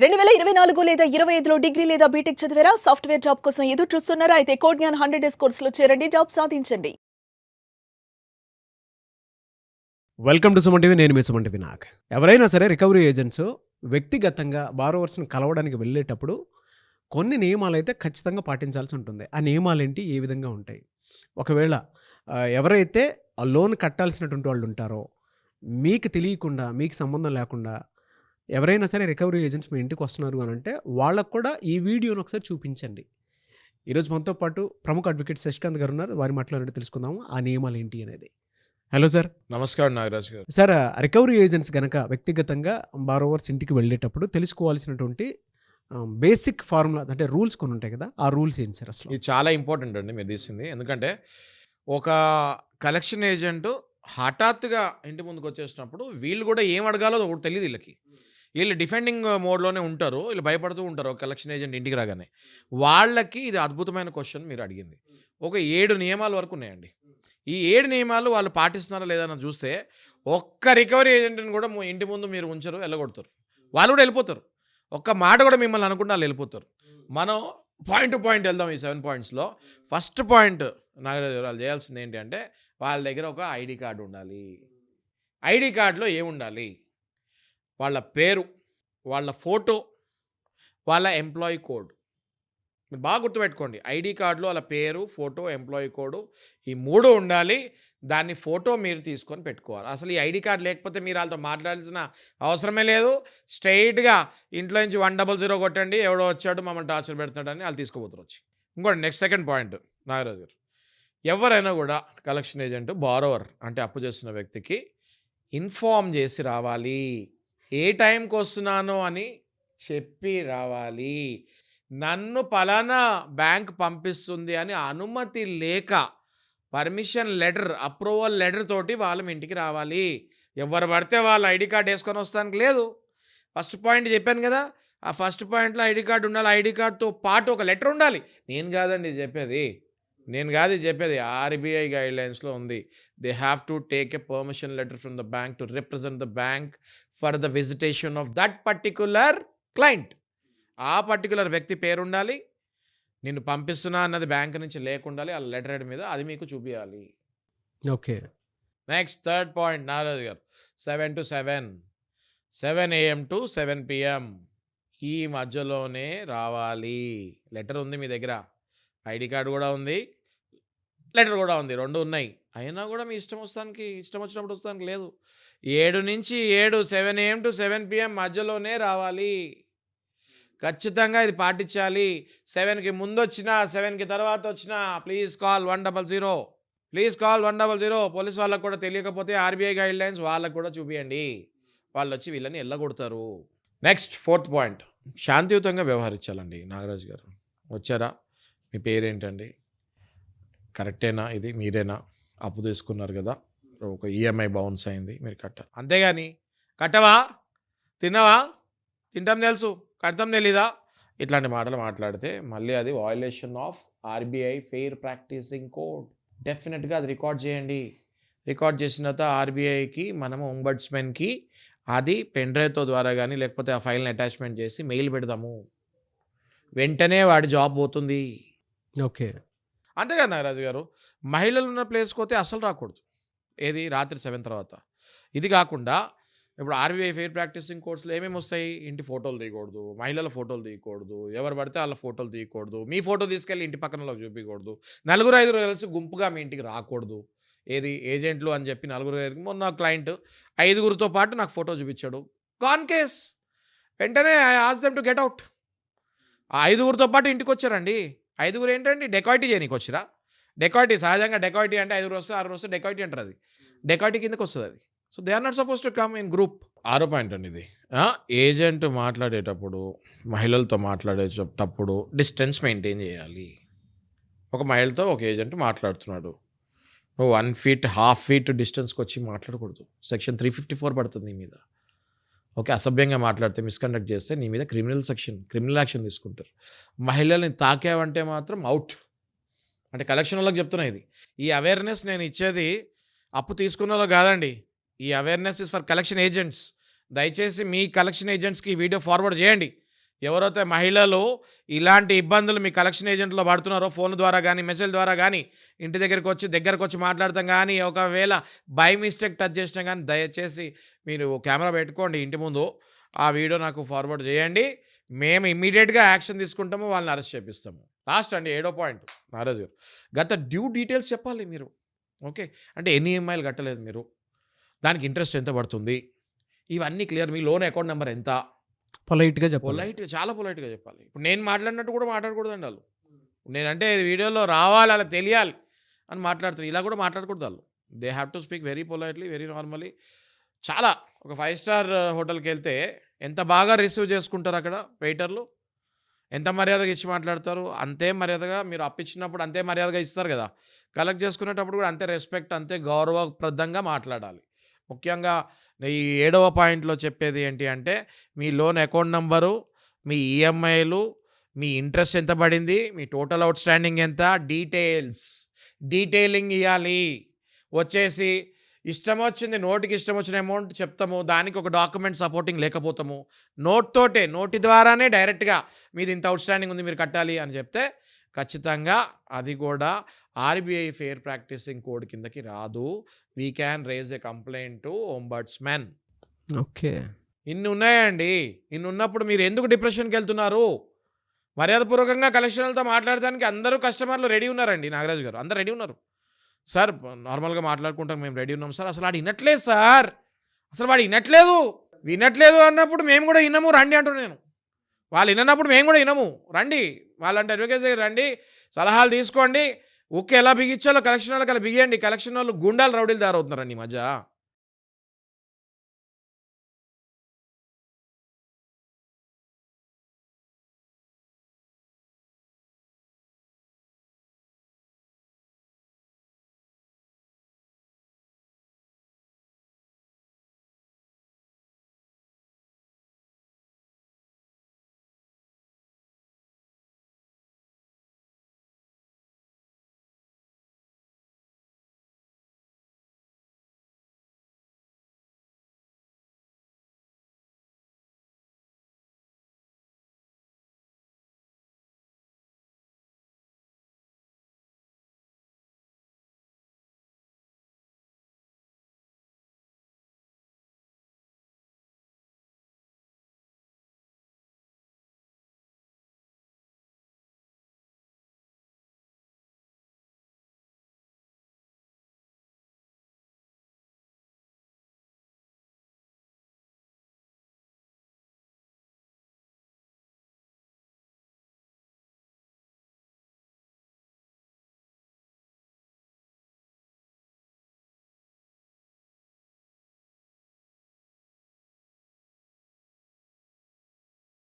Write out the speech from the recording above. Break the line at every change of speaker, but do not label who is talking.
2024 లేదా 25లో డిగ్రీ లేదా బీటెక్ చదివారా? సాఫ్ట్‌వేర్ జాబ్ కోసం ఎదురు చూస్తున్నారా? అయితే కోడ్ జ్ఞాన్ 100 డేస్ కోర్సులో చేరండి. జాబ్ సాధించండి.
Welcome to Suman TV. నేను మీ సుమన్ టీవీ నాగ్. ఎవరైనా సరే రికవరీ ఏజెంట్స్ వ్యక్తిగతంగా బారోవర్స్ని కలవడానికి వెళ్ళేటప్పుడు కొన్ని నియమాలైతే ఖచ్చితంగా పాటించాల్సి ఉంటుంది. ఆ నియమాలేంటి? ఏ విధంగా ఉంటాయి? ఒకవేళ ఎవరైతే ఆ లోన్ కట్టాల్సినటువంటి వాళ్ళు ఉంటారో, మీకు తెలియకుండా, మీకు సంబంధం లేకుండా ఎవరైనా సరే రికవరీ ఏజెంట్స్ మీ ఇంటికి వస్తున్నారు అని అంటే వాళ్ళకు కూడా ఈ వీడియోని ఒకసారి చూపించండి. ఈరోజు మనతో పాటు ప్రముఖ అడ్వకేట్ శశికాంత్ గారు ఉన్నారు. వారి మాట్లాడి తెలుసుకుందాము ఆ నియమాలు ఏంటి అనేది. Hello sir.
నమస్కారం నాగరాజ్ గారు.
సార్, రికవరీ ఏజెంట్స్ గనక వ్యక్తిగతంగా బారోవర్స్ ఇంటికి వెళ్ళేటప్పుడు తెలుసుకోవాల్సినటువంటి బేసిక్ ఫార్ములా అంటే రూల్స్ కొన్ని ఉంటాయి కదా, ఆ రూల్స్ ఏంటి సార్ అసలు?
ఇది చాలా ఇంపార్టెంట్ అండి మీరు తీసింది. ఎందుకంటే ఒక కలెక్షన్ ఏజెంట్ హఠాత్తుగా ఇంటి ముందుకు వచ్చేసినప్పుడు వీళ్ళు కూడా ఏం అడగాలో ఒకటి తెలియదు వీళ్ళకి. వీళ్ళు డిఫెండింగ్ మోడ్లోనే ఉంటారు, వీళ్ళు భయపడుతూ ఉంటారు ఒక కలెక్షన్ ఏజెంట్ ఇంటికి రాగానే. వాళ్ళకి ఇది అద్భుతమైన క్వశ్చన్ మీరు అడిగింది. ఒక 7 నియమాల వరకు ఉన్నాయండి. ఈ 7 నియమాలు వాళ్ళు పాటిస్తున్నారా లేదని చూస్తే ఒక్క రికవరీ ఏజెంట్ని కూడా ఇంటి ముందు మీరు ఉంచరు, వెళ్ళగొడతారు. వాళ్ళు కూడా వెళ్ళిపోతారు. ఒక్క మాట కూడా మిమ్మల్ని అనుకుంటే వాళ్ళు వెళ్ళిపోతారు. మనం పాయింట్ టు పాయింట్ వెళ్దాం. ఈ 7 పాయింట్స్లో ఫస్ట్ పాయింట్ నాగరాజు వాళ్ళు చేయాల్సింది ఏంటి అంటే వాళ్ళ దగ్గర ఒక ఐడి కార్డు ఉండాలి. ఐడి కార్డులో ఏముండాలి? వాళ్ళ పేరు, వాళ్ళ ఫోటో, వాళ్ళ ఎంప్లాయీ కోడ్. మీరు బాగా గుర్తుపెట్టుకోండి. ఐడి కార్డులో వాళ్ళ పేరు, ఫోటో, ఎంప్లాయీ కోడ్ ఈ 3 ఉండాలి. దాన్ని ఫోటో మీరు తీసుకొని పెట్టుకోవాలి. అసలు ఈ ఐడి కార్డు లేకపోతే మీరు వాళ్ళతో మాట్లాడాల్సిన అవసరమే లేదు. స్ట్రైట్గా ఇంట్లో నుంచి 100 కొట్టండి, ఎవడో వచ్చాడు మమ్మల్ని టార్చర్ పెడుతున్నాడని వాళ్ళు తీసుకోబోతారు వచ్చి. ఇంకోటి నెక్స్ట్ సెకండ్ పాయింట్ నాగరాజు గారు, ఎవరైనా కూడా కలెక్షన్ ఏజెంట్ బారోవర్ అంటే అప్పు చేస్తున్న వ్యక్తికి ఇన్ఫార్మ్ చేసి రావాలి. ఏ టైంకి వస్తున్నానో అని చెప్పి రావాలి. నన్ను పలానా బ్యాంక్ పంపిస్తుంది అని అనుమతి లేక పర్మిషన్ లెటర్, అప్రూవల్ లెటర్ తోటి వాళ్ళ ఇంటికి రావాలి. ఎవరు పడితే వాళ్ళు ఐడి కార్డు వేసుకొని వస్తానికి లేదు. ఫస్ట్ పాయింట్ చెప్పాను కదా, ఆ ఫస్ట్ పాయింట్లో ఐడి కార్డు ఉండాలి. ఐడి కార్డుతో పాటు ఒక లెటర్ ఉండాలి. నేను కాదండి చెప్పేది ఆర్బీఐ గైడ్లైన్స్లో ఉంది. They have to take a permission letter from the bank to represent the bank for the visitation of that particular client. ఆ పర్టికులర్ వ్యక్తి పేరు ఉండాలి. నిన్ను పంపిస్తున్నా అన్నది బ్యాంక్ నుంచి లేకుండాలి. ఆ లెటర్ హెడ్ మీద అది మీకు చూపించాలి.
ఓకే.
నెక్స్ట్ థర్డ్ పాయింట్ నారాజు గారు, 7 to 7, 7 AM to 7 PM ఈ మధ్యలోనే రావాలి. లెటర్ ఉంది మీ దగ్గర, ఐడి కార్డు కూడా ఉంది, లెటర్ కూడా ఉంది, 2 ఉన్నాయి. అయినా కూడా మీ ఇష్టం వచ్చినప్పుడు వస్తానికి లేదు. 7 నుంచి 7, 7 AM to 7 PM మధ్యలోనే రావాలి. ఖచ్చితంగా ఇది పాటించాలి. 7కి ముందు వచ్చినా 7కి తర్వాత వచ్చినా ప్లీజ్ కాల్ 100. పోలీస్ వాళ్ళకు కూడా తెలియకపోతే ఆర్బీఐ గైడ్లైన్స్ వాళ్ళకు కూడా చూపించండి. వాళ్ళు వచ్చి వీళ్ళని ఎల్లగొడతారు. నెక్స్ట్ ఫోర్త్ పాయింట్, శాంతియుతంగా వ్యవహరించాలండి. నాగరాజు గారు వచ్చారా, మీ పేరేంటండి, కరెక్టేనా, ఇది మీరేనా, అప్పు తీసుకున్నారు కదా, ఒక ఈఎంఐ బౌన్స్ అయింది, మీరు కట్టాలి. అంతేగాని కట్టవా, తిన్నావా, తింటాం తెలుసు, కడతాం తెలీదా, ఇట్లాంటి మాటలు మాట్లాడితే మళ్ళీ అది violation of RBI fair practicing code. డెఫినెట్గా అది రికార్డ్ చేయండి. రికార్డ్ చేసిన తర్వాత ఆర్బీఐకి మనము ombudsmanకి అది పెన్ డ్రైవ్తో ద్వారా కానీ లేకపోతే ఆ ఫైల్ని అటాచ్మెంట్ చేసి మెయిల్ పెడదాము. వెంటనే వాడి జాబ్ పోతుంది.
ఓకే.
అంతేగా నాగరాజు గారు, మహిళలు ఉన్న ప్లేస్కి పోతే అసలు రాకూడదు. ఏది రాత్రి 7 తర్వాత. ఇది కాకుండా ఇప్పుడు ఆర్బీఐ ఫెయిర్ ప్రాక్టీసింగ్ కోర్సులో ఏమేమి వస్తాయి? ఇంటి ఫోటోలు తీయకూడదు, మహిళల ఫోటోలు తీయకూడదు, ఎవరు పడితే వాళ్ళ ఫోటోలు తీయకూడదు, మీ ఫోటో తీసుకెళ్ళి ఇంటి పక్కనలోకి చూపించకూడదు, 4-5 కలిసి గుంపుగా మీ ఇంటికి రాకూడదు. ఏది ఏజెంట్లు అని చెప్పి 4 మొన్న క్లయింట్ 5గురితో పాటు నాకు ఫోటో చూపించాడు, గాన్ కేస్. వెంటనే I ask them to get out. ఆ 5గురితో పాటు ఇంటికి వచ్చారండి. 5 ఏంటండి, డెకాయిటీ చేయనీకి వచ్చిరా. డెకాయిటీ సహజంగా డెకాయిటీ అంటే 5 వస్తే 6 వస్తే డెకాయిటీ అంటారు. అది డెకాయిటీ కిందకి వస్తుంది అది. So they are not suppose to come in group. 6 point అండి ఇది. ఏజెంట్ మాట్లాడేటప్పుడు, మహిళలతో మాట్లాడేటప్పుడు డిస్టెన్స్ మెయింటైన్ చేయాలి. ఒక మహిళతో ఒక ఏజెంట్ మాట్లాడుతున్నాడు, నువ్వు 1 feet, 1/2 feet డిస్టెన్స్కి వచ్చి మాట్లాడకూడదు. సెక్షన్ 354 పడుతుంది నీ మీద. ఓకే, అసభ్యంగా మాట్లాడితే, మిస్కండక్ట్ చేస్తే నీ మీద క్రిమినల్ యాక్షన్ తీసుకుంటారు. మహిళల్ని తాకావంటే మాత్రం అవుట్. అంటే కలెక్షన్ వాళ్ళకి చెప్తున్నా ఇది. ఈ అవేర్నెస్ నేను ఇచ్చేది అప్పు తీసుకున్న వాళ్ళకి కాదండి. ఈ awareness is for collection agents. దయచేసి మీ కలెక్షన్ ఏజెంట్స్కి ఈ వీడియో ఫార్వర్డ్ చేయండి. ఎవరైతే మహిళలు ఇలాంటి ఇబ్బందులు మీ కలెక్షన్ ఏజెంట్లో పడుతున్నారో ఫోన్ ద్వారా కానీ మెసేజ్ ద్వారా కానీ ఇంటి దగ్గరకు వచ్చి మాట్లాడతాం కానీ ఒకవేళ బై మిస్టేక్ టచ్ చేసినా కానీ దయచేసి మీరు కెమెరా పెట్టుకోండి ఇంటి ముందు, ఆ వీడియో నాకు ఫార్వర్డ్ చేయండి. మేము ఇమ్మీడియట్గా యాక్షన్ తీసుకుంటాము, వాళ్ళని అరెస్ట్ చేపిస్తాము. లాస్ట్ అండి 7వ పాయింట్ నారాజు గారు, గత డ్యూ డీటెయిల్స్ చెప్పాలి మీరు. ఓకే, అంటే ఎన్ని ఈఎంఐలు కట్టలేదు మీరు, దానికి ఇంట్రెస్ట్ ఎంత పడుతుంది, ఇవన్నీ క్లియర్. మీ లోన్ అకౌంట్ నెంబర్ ఎంత,
పొలైట్గా చెప్పాలి.
పొలైట్గా, చాలా పొలైట్గా చెప్పాలి. ఇప్పుడు నేను మాట్లాడినట్టు కూడా మాట్లాడకూడదండి వాళ్ళు. నేనంటే వీడియోలో రావాలి, అలా తెలియాలి అని మాట్లాడుతారు, ఇలా కూడా మాట్లాడకూడదు వాళ్ళు. They have to speak very politely, very normally. చాలా ఒక 5 స్టార్ హోటల్కి వెళ్తే ఎంత బాగా రిసీవ్ చేసుకుంటారు అక్కడ వెయిటర్లు, ఎంత మర్యాదగా ఇచ్చి మాట్లాడతారు. అంతే మర్యాదగా మీరు అప్పిచ్చినప్పుడు అంతే మర్యాదగా ఇస్తారు కదా, కలెక్ట్ చేసుకునేటప్పుడు కూడా అంతే రెస్పెక్ట్, అంతే గౌరవప్రదంగా మాట్లాడాలి. ముఖ్యంగా ఈ 7వ పాయింట్లో చెప్పేది ఏంటి అంటే, మీ లోన్ అకౌంట్ నంబరు, మీ ఈఎంఐలు, మీ ఇంట్రెస్ట్ ఎంత పడింది, మీ టోటల్ అవుట్ స్టాండింగ్ ఎంత, డీటెయిలింగ్ ఇవ్వాలి. వచ్చేసి ఇష్టం వచ్చింది, నోటికి ఇష్టం వచ్చిన అమౌంట్ చెప్తాము, దానికి ఒక డాక్యుమెంట్ సపోర్టింగ్ లేకపోతాము, నోటి ద్వారానే డైరెక్ట్గా మీది ఇంత అవుట్ స్టాండింగ్ ఉంది మీరు కట్టాలి అని చెప్తే ఖచ్చితంగా అది కూడా ఆర్బీఐ ఫెయిర్ ప్రాక్టీసింగ్ కోడ్ కిందకి రాదు. We can raise a complaint to ombudsman.
Okay,
ఇన్ని ఉన్నాయండి. ఇన్ని ఉన్నప్పుడు మీరు ఎందుకు డిప్రెషన్కి వెళ్తున్నారు? మర్యాదపూర్వకంగా కలెక్షన్లతో మాట్లాడడానికి అందరూ కస్టమర్లు రెడీ ఉన్నారండి నాగరాజు గారు, అందరు రెడీ ఉన్నారు. సార్ నార్మల్గా మాట్లాడుకుంటాం, మేము రెడీ ఉన్నాం సార్. అసలు వాడు వినట్లేదు సార్, అసలు వాడు వినట్లేదు అన్నప్పుడు మేము కూడా వినము రండి అంటున్నాను నేను. వాళ్ళు వినప్పుడు మేము కూడా వినము రండి, వాళ్ళంటే అడ్వకేట్ దగ్గర రండి, సలహాలు తీసుకోండి. ఊకే ఎలా బిగించాలో కలెక్షన్ వాళ్ళకి అలా బిగియండి. కలెక్షన్ వాళ్ళు గుండాలు రౌడీలు తయారవుతున్నారండి ఈ మధ్య.